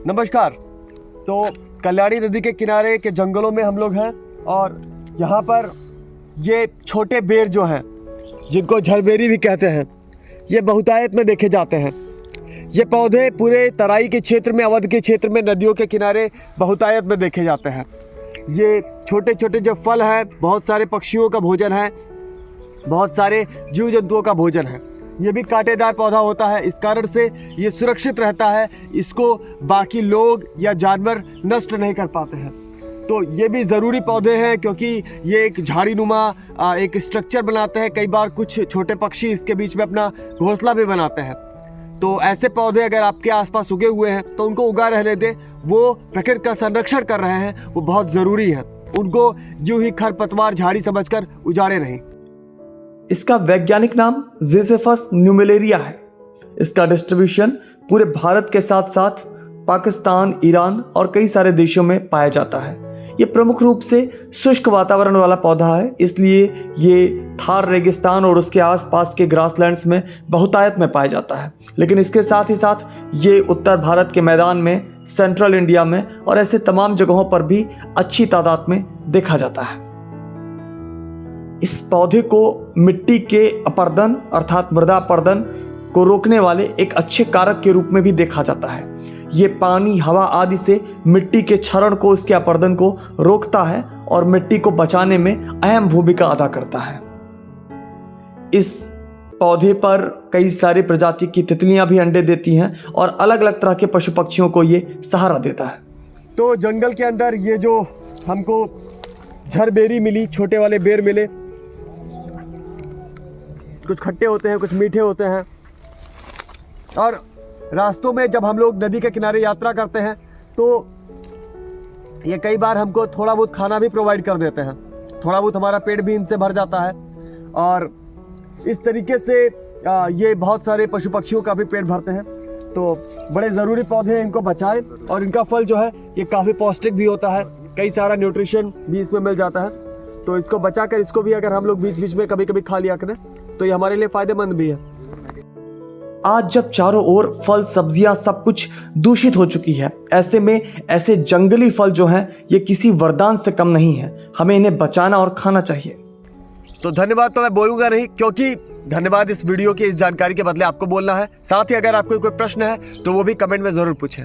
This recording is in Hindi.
नमस्कार। तो कल्याणी नदी के किनारे के जंगलों में हम लोग हैं और यहाँ पर ये छोटे बेर जो हैं, जिनको झरबेरी भी कहते हैं, ये बहुतायत में देखे जाते हैं। ये पौधे पूरे तराई के क्षेत्र में, अवध के क्षेत्र में, नदियों के किनारे बहुतायत में देखे जाते हैं। ये छोटे छोटे जो फल हैं, बहुत सारे पक्षियों का भोजन है, बहुत सारे जीव जंतुओं का भोजन है। ये भी कांटेदार पौधा होता है, इस कारण से ये सुरक्षित रहता है, इसको बाकी लोग या जानवर नष्ट नहीं कर पाते हैं। तो ये भी ज़रूरी पौधे हैं क्योंकि ये एक झाड़ी नुमा एक स्ट्रक्चर बनाते हैं। कई बार कुछ छोटे पक्षी इसके बीच में अपना घोंसला भी बनाते हैं। तो ऐसे पौधे अगर आपके आसपास उगे हुए हैं तो उनको उगा रहने दें। वो प्रकृति का संरक्षण कर रहे हैं, वो बहुत ज़रूरी है। उनको यूं ही खरपतवार झाड़ी समझकर उजाड़े नहीं। इसका वैज्ञानिक नाम जिज़ेफस न्यूमेलेरिया है। इसका डिस्ट्रीब्यूशन पूरे भारत के साथ साथ पाकिस्तान, ईरान और कई सारे देशों में पाया जाता है। ये प्रमुख रूप से शुष्क वातावरण वाला पौधा है, इसलिए ये थार रेगिस्तान और उसके आसपास के ग्रासलैंड्स में बहुतायत में पाया जाता है। लेकिन इसके साथ ही साथ ये उत्तर भारत के मैदान में, सेंट्रल इंडिया में और ऐसे तमाम जगहों पर भी अच्छी तादाद में देखा जाता है। इस पौधे को मिट्टी के अपरदन अर्थात मृदा अपरदन को रोकने वाले एक अच्छे कारक के रूप में भी देखा जाता है। ये पानी, हवा आदि से मिट्टी के क्षरण को, इसके अपरदन को रोकता है और मिट्टी को बचाने में अहम भूमिका अदा करता है। इस पौधे पर कई सारे प्रजाति की तितलियां भी अंडे देती हैं और अलग अलग तरह के पशु पक्षियों को ये सहारा देता है। तो जंगल के अंदर ये जो हमको झरबेरी मिली, छोटे वाले बेर मिले, कुछ खट्टे होते हैं, कुछ मीठे होते हैं। और रास्तों में जब हम लोग नदी के किनारे यात्रा करते हैं तो ये कई बार हमको थोड़ा बहुत खाना भी प्रोवाइड कर देते हैं। थोड़ा बहुत हमारा पेट भी इनसे भर जाता है और इस तरीके से ये बहुत सारे पशु पक्षियों का भी पेट भरते हैं। तो बड़े ज़रूरी पौधे हैं, इनको बचाएं। और इनका फल जो है ये काफ़ी पौष्टिक भी होता है, कई सारा न्यूट्रिशन भी इसमें मिल जाता है। तो इसको बचाकर, इसको भी अगर हम लोग बीच बीच में कभी कभी खा लिया करें तो ये हमारे लिए फ़ायदेमंद भी है। आज जब चारों ओर फल, सब्जियां, सब कुछ दूषित हो चुकी है, ऐसे में ऐसे जंगली फल जो हैं ये किसी वरदान से कम नहीं है। हमें इन्हें बचाना और खाना चाहिए। तो धन्यवाद तो मैं बोलूँगा नहीं, क्योंकि धन्यवाद इस वीडियो की, इस जानकारी के बदले आपको बोलना है। साथ ही अगर आपको कोई प्रश्न है तो वो भी कमेंट में ज़रूर पूछें।